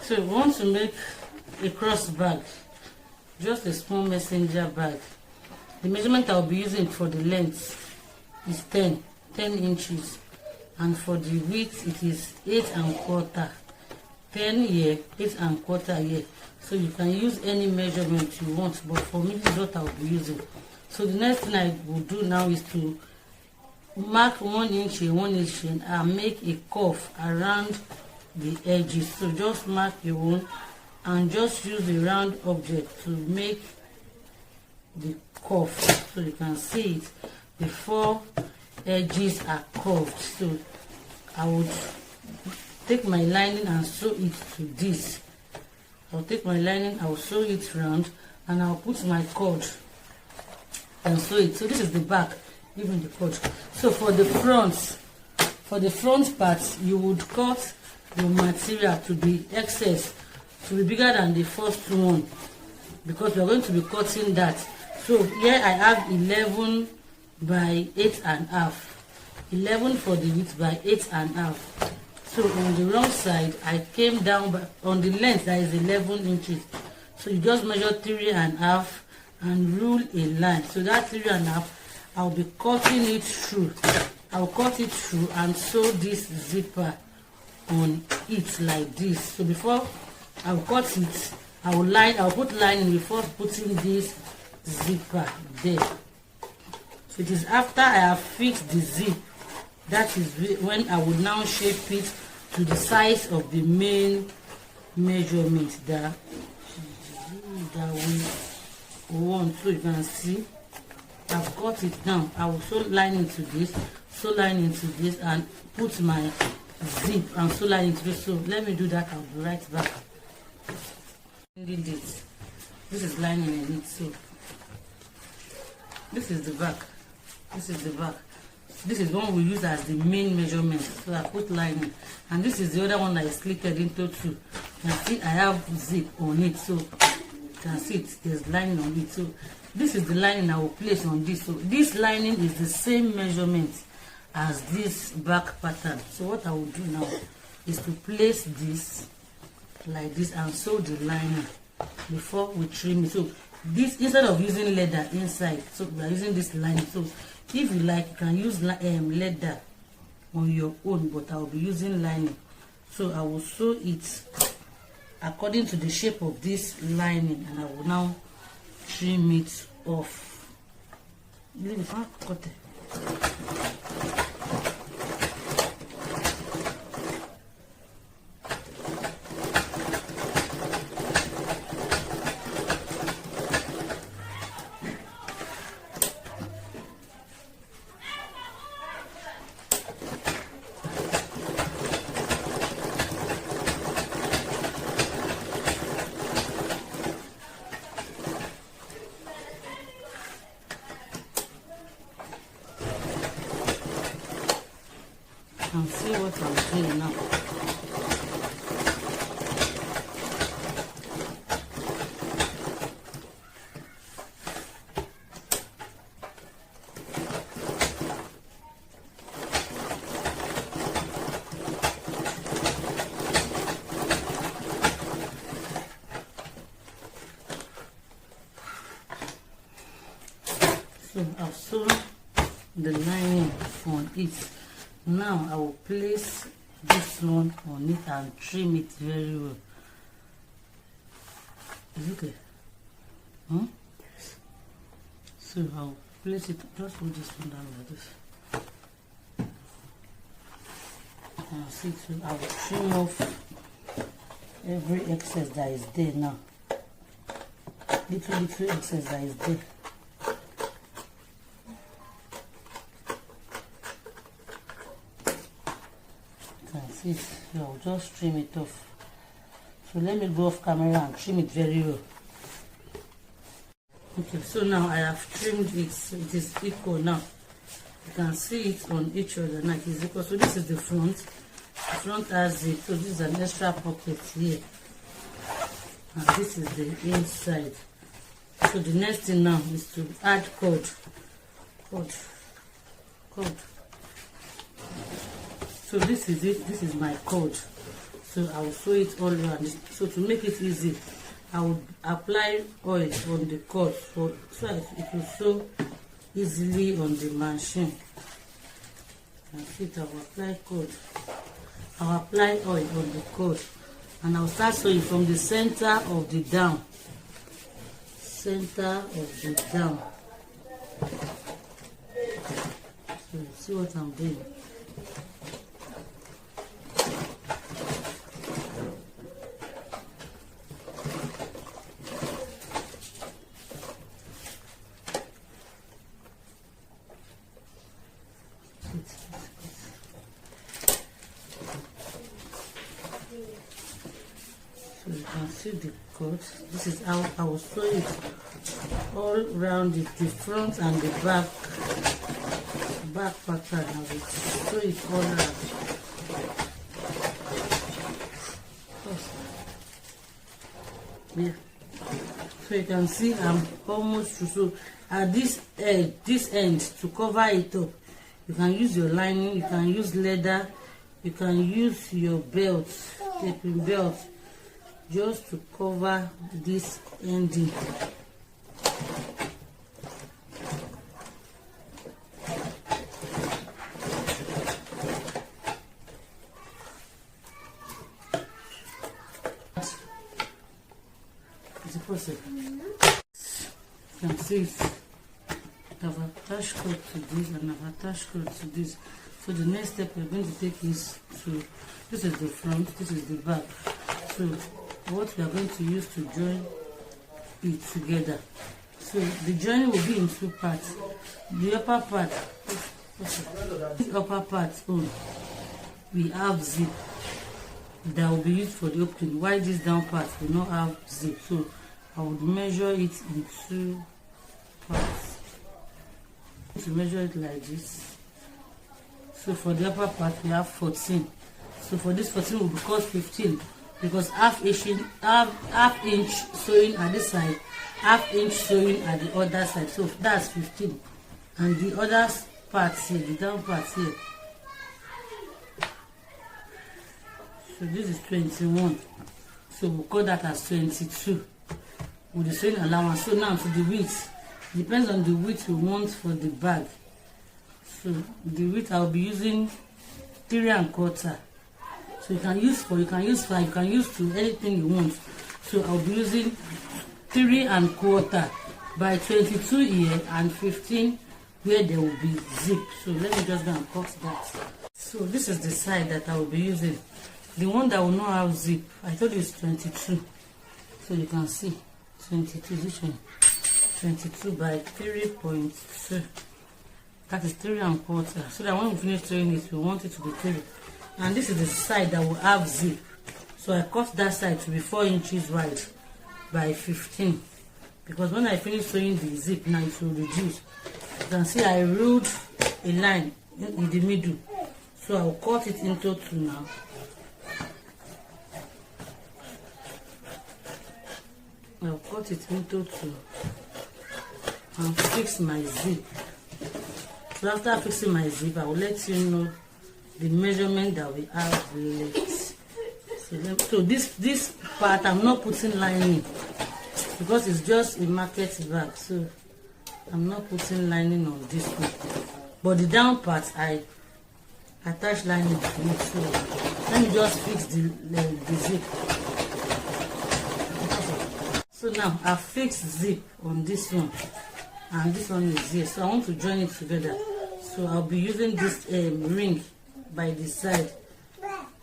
So we want to make a cross bag, just a small messenger bag. The measurement I'll be using for the length is 10 inches, and for the width it is 8 1/4. 10 here, 8 1/4 here. So you can use any measurement you want, but for me this is what I'll be using. So the next thing I will do now is to mark 1 inch here, 1 inch here, and make a curve around the edges. So just mark your own and just use a round object to make the curve, so you can see it. The 4 edges are curved. So I would take my lining and sew it to this. I'll take my lining, I'll sew it round, and I'll put my cord and sew it. So this is the back, even the cord. So for the front part, you would cut your material to be excess, to be bigger than the first one, because we're going to be cutting that. So here I have 11 by 8 1/2, 11 for the width by 8 1/2. So on the wrong side, I came down by, on the length that is 11 inches. So you just measure 3 1/2 and rule a line. So that 3 1/2, I'll be cutting it through. I'll cut it through and sew this zipper on it like this. So before I'll cut it, I'll put lining before putting this zipper there. So it is after I have fixed the zip, that is when I will now shape it to the size of the main measurement that we want. So you can see I've cut it down. I will sew line into this, sew line into this, and put my zip and sew line into this. So let me do that. I'll be right back. This is lining in it. So this is the back. This is the back. This is one we use as the main measurement. So I put lining, and this is the other one that is slitted into 2. You can see I have zip on it, so you can see it. There's lining on it. So this is the lining I will place on this. So this lining is the same measurement as this back pattern. So what I will do now is to place this like this and sew the lining before we trim it. So this, instead of using leather inside, so we are using this lining. So if you like, you can use leather on your own, but I will be using lining. So I will sew it according to the shape of this lining, and I will now trim it off. And see what I'm doing now. So I've sewn the lining on it. Now I will place this one on it and trim it very well. Is it okay? Yes. So I'll place it, just put this one down like this. And see, so I will trim off every excess that is there now. Little excess that is there. See, so I'll just trim it off. So let me go off camera and trim it very well. Okay, so now I have trimmed it, so it is equal now. You can see it on each other now, it is equal. So this is the front. The front has it, so this is an extra pocket here. And this is the inside. So the next thing now is to add cord. So this is it, this is my cord. So I will sew it all around. So to make it easy, I will apply oil on the cord so that it will sew easily on the machine. And see, I will apply oil on the cord, and I will start sewing from the center of the down. Center of the down. So see what I'm doing. So you can see the cut. This is how I will sew it all around the front and the back pattern. I will sew it all around. Yeah. So you can see I'm almost through. So at this end to cover it up, you can use your lining, you can use leather, you can use your belt, taping belt, just to cover this ending. Is it possible? You can see it. I've attached cord to this and I've attached cord to this. So the next step we're going to take is to, this is the front, this is the back. So what we are going to use to join it together. So the joining will be in two parts. The upper part, this upper part, we have zip that will be used for the opening, while this down part will not have zip. So I would measure it in two parts. To measure it like this. So for the upper part we have 14. So for this 14 will be called 15, because half inch sewing at this side, half inch sewing at the other side. So that's 15. And the other parts here, the down parts here. So this is 21. So we'll call that as 22 with the sewing allowance. So now to the width. Depends on the width you want for the bag. So the width I'll be using 3 1/4. So you can use 4, you can use 5, you can use 2, anything you want. So I'll be using 3 1/4 by 22 here and 15 where there will be zip. So let me just go and cut that. So this is the side that I will be using. The one that will not have zip, I told you is 22. So you can see 22, this one. 22 by 3.2. That is 3 1/4. So that when we finish sewing it, we want it to be 3. And this is the side that will have zip. So I cut that side to be 4 inches wide by 15. Because when I finish sewing the zip, now it will reduce. You can see I ruled a line in the middle. So I will cut it into 2 now. I'll cut it into 2. And fix my zip. So after fixing my zip, I will let you know the measurement that we have left. So this part I'm not putting lining because it's just a market bag. So I'm not putting lining on this one. But the down part I attach lining to it. So let me just fix the zip. So now I fixed zip on this one. And this one is here, so I want to join it together. So I'll be using this ring by the side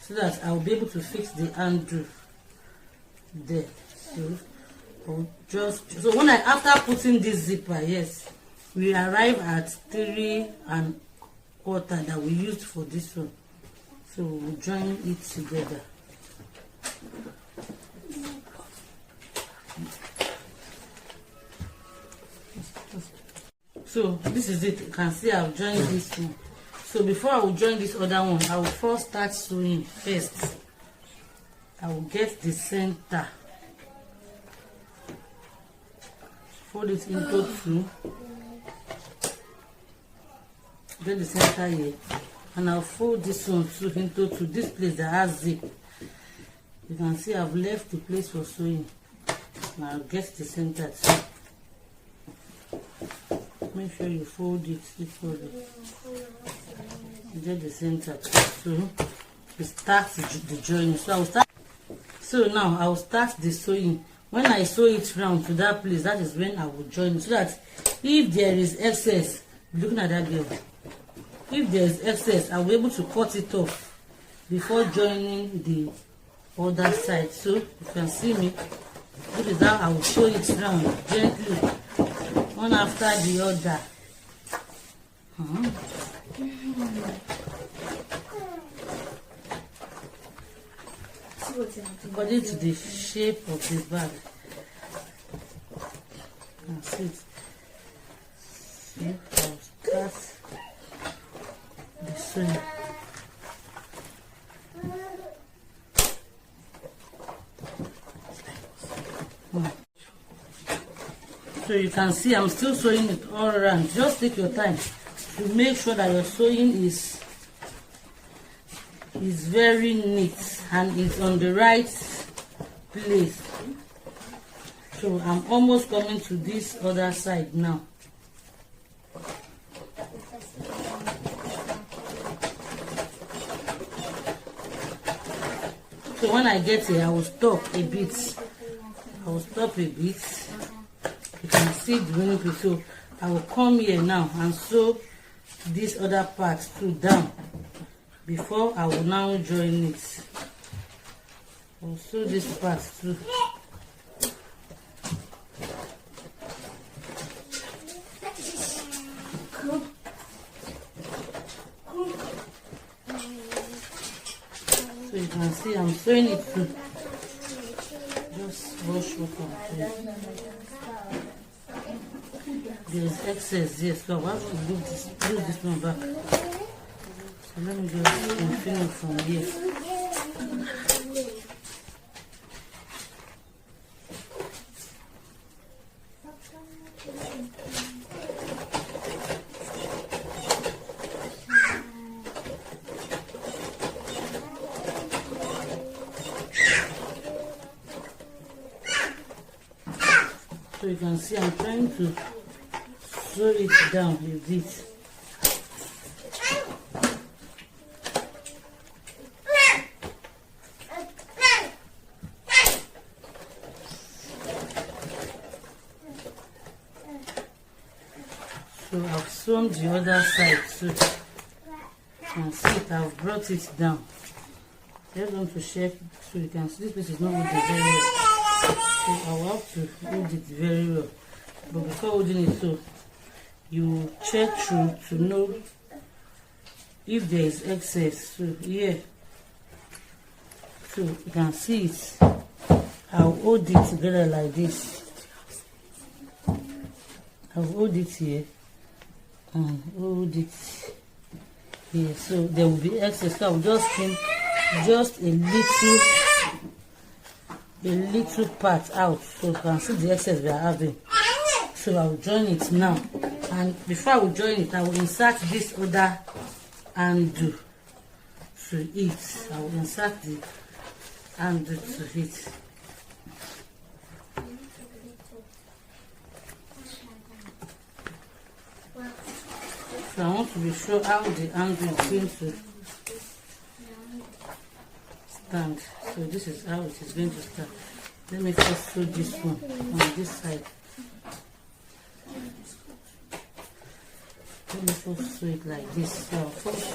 so that I'll be able to fix the handle there. So I'll so when after putting this zipper, yes, we arrive at 3 1/4 that we used for this one. So we'll join it together. So this is it. You can see I've joined this one. So before I will join this other one, I will first start sewing first. I will get the center, fold it into 2, get the center here, and I'll fold this one too into 2, this place that has zip. You can see I've left the place for sewing. Now I'll get the center too. Make sure you fold it equally. Get the center too. So we start the joining. So now I will start the sewing. When I sew it round to that place, that is when I will join it. So that if there is excess, looking at that girl, if there is excess, I will be able to cut it off before joining the other side. So you can see me. This is how I will sew it round gently, one after the other. According to the shape of the bag. That's it. See, I'll start the sewing. So you can see I'm still sewing it all around. Just take your time to make sure that your sewing is very neat and it's on the right place. So I'm almost coming to this other side now. So when I get here, I will stop a bit. You can see the winning piece. So I will come here now and sew this other part too down before I will now join it. I'll sew this part too. So you can see I'm sewing it too. Just wash water. There's excess here, so I have to glue this one back. So let me just continue from here. So you can see I'm trying to sew it down a bit. So I've sewn the other side, so you can see it, I've brought it down. I just want to check so you can see this place is not holding very well. So I will have to hold it very well. But before holding it, so you check through to know if there is excess. So here, so you can see it. I'll hold it together like this. I'll hold it here and hold it here. So there will be excess. So I'll just trim just a little part out so you can see the excess we are having. So I'll join it now, and before I will join it, I will insert this other handle to it. I will insert the handle to it. So I want to be sure how the handle is going to stand. So this is how it is going to stand. Let me first sew this one on this side. Let me first sew it like this. So I'll first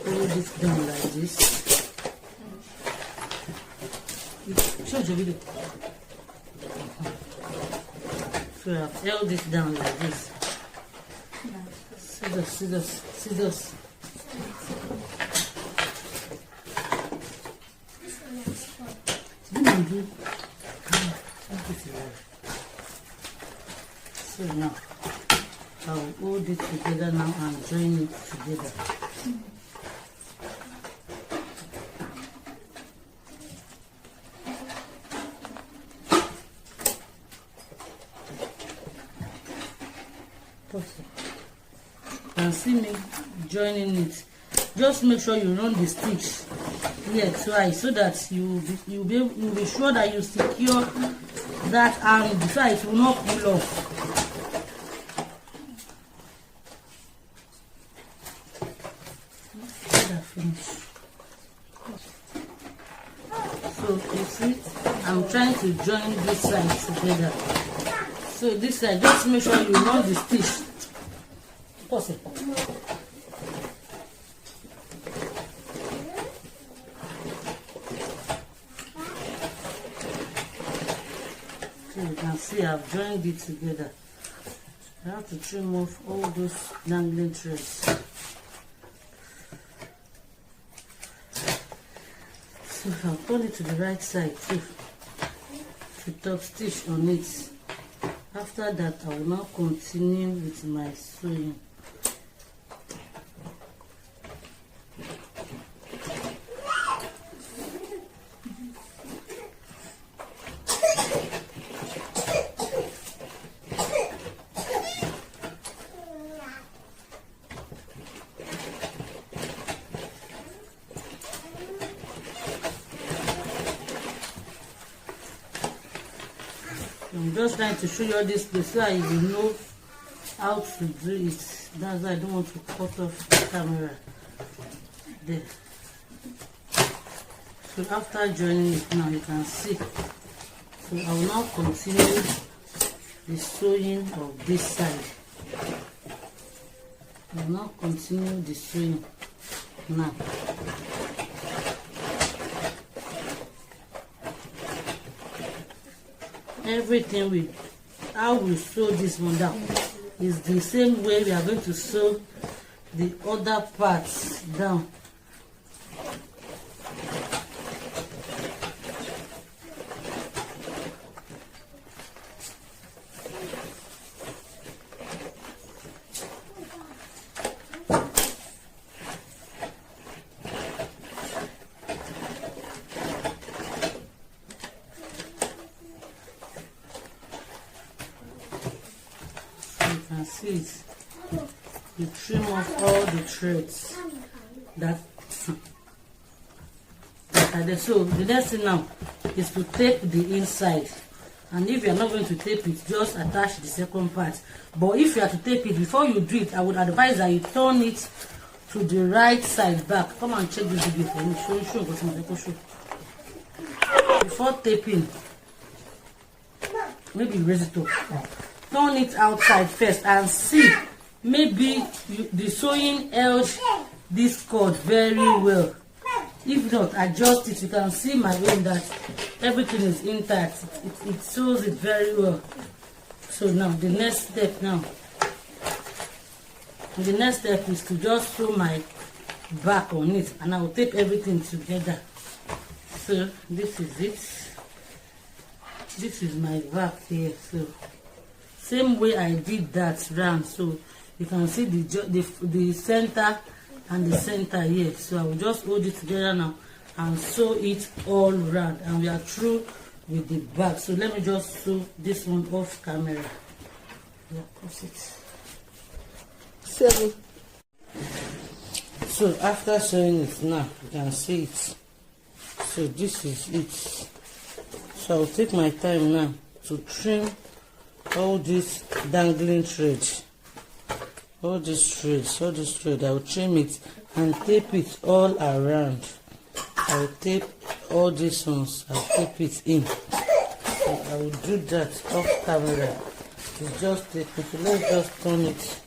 hold it down like this. Show the video. So I've held it down like this. Scissors, scissors, scissors. So now I'll hold it together now and join it together. Perfect. You can see me joining it. Just make sure you run the stitch here twice so that you'll be sure that you secure that arm so it will not pull off. So you see, I'm trying to join this side together. So this side, just make sure you run the stitch. Pause it. So you can see I've joined it together. I have to trim off all those dangling threads. So I'll turn it to the right side too, to top stitch on it. After that, I will now continue with my sewing. I'm just trying to show you all this place so you will know how to do it. That's why I don't want to cut off the camera there. So after joining it now, you can see. So I will now continue the sewing of this side. I will now continue the sewing now. Everything how we sew this one down is the same way we are going to sew the other parts down. See it. You trim off all the threads that are there. So the next thing now is to tape the inside, and if you are not going to tape it, just attach the second part. But if you are to tape it, before you do it, I would advise that you turn it to the right side back. Come and check this video for me. Show. Before taping, maybe raise it up. Turn it outside first and see, maybe the sewing held this cord very well. If not, adjust it. You can see my way that everything is intact. It sews it very well. So now the next step is to just sew my back on it, and I will tape everything together. So this is it. This is my back here. So same way I did that round, so you can see the center and the center here. So I will just hold it together now and sew it all round, and we are through with the back. So let me just sew this one off camera. Yeah, that's it. 7. So after sewing it now, you can see it. So this is it. So I'll take my time now to trim all this dangling thread, all this thread. I'll trim it and tape it all around. I'll tape all these ones, I'll tape it in. So I will do that off camera. It's just tape it. Let's just turn it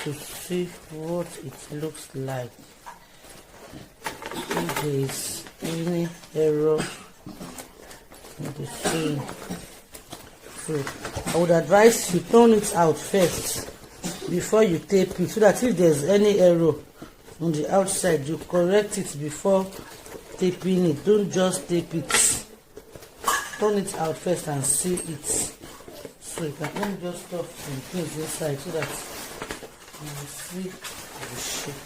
to see what it looks like. If there is any error in the sewing. So I would advise you turn it out first before you tape it, so that if there's any error on the outside, you correct it before taping it. Don't just tape it. Turn it out first and see it. So you can only just stuff some things inside so that you will see the shape.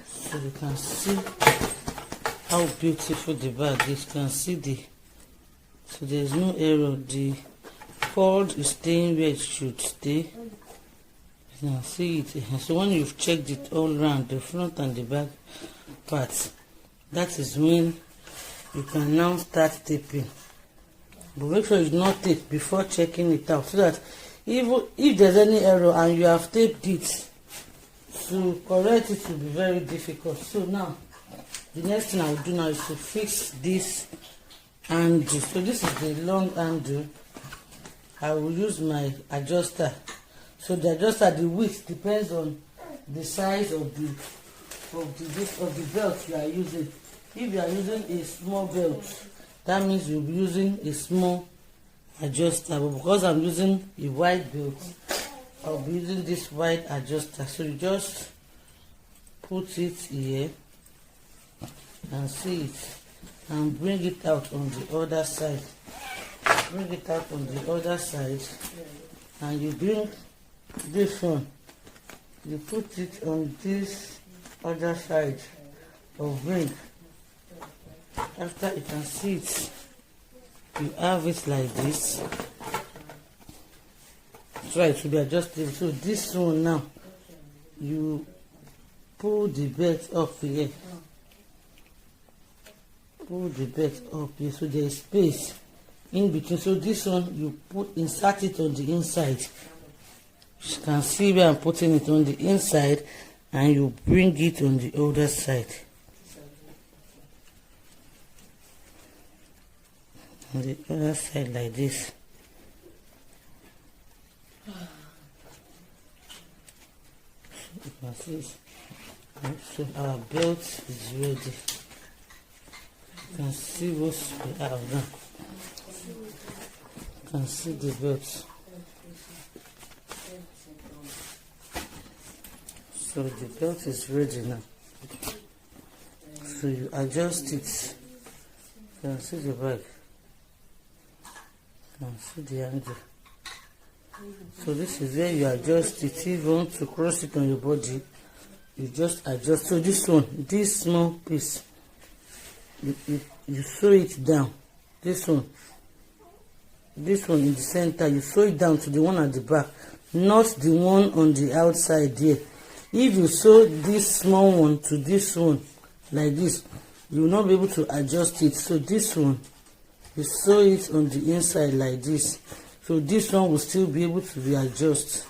So you can see how beautiful the bag is. You can see so there's no error. The fold is staying where it should stay. You can see it. So when you've checked it all around, the front and the back parts, that is when you can now start taping. But make sure you do not tape before checking it out, so that even if there's any error and you have taped it, to correct it will be very difficult. So now the next thing I will do now is to fix this handle. So this is the long handle. I will use my adjuster. So the adjuster, the width depends on the size of the belt you are using. If you are using a small belt, that means you'll be using a small adjuster. But because I'm using a wide belt, I'll be using this wide adjuster. So you just put it here and see it, and bring it out on the other side. Bring it out on the other side, and you bring this one, you put it on this other side of ring. After you can see it, you have it like this. Try to be adjustable. So this one now, you pull the belt up here. Pull the belt up here, so there is space in between. So this one you insert it on the inside. You can see where I'm putting it on the inside, and you bring it on the other side. On the other side like this. So you can see it. So our belt is ready. You can see what we have now. You can see the belt. So the belt is ready now. So you adjust it. You can see the back. You can see the angle. So this is where you adjust it. If you want to cross it on your body, you just adjust. So this one, this small piece, you sew it down. This one in the center, you sew it down to the one at the back, not the one on the outside here. If you sew this small one to this one like this, you will not be able to adjust it. So this one, you sew it on the inside like this, so this one will still be able to be adjusted.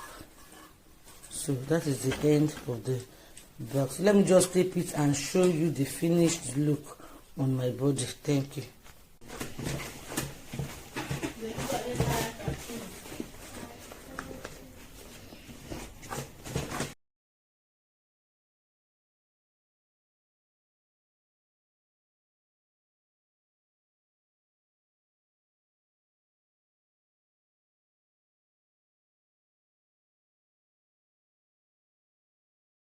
So that is the end of the box. Let me just tape it and show you the finished look on my body. Thank you.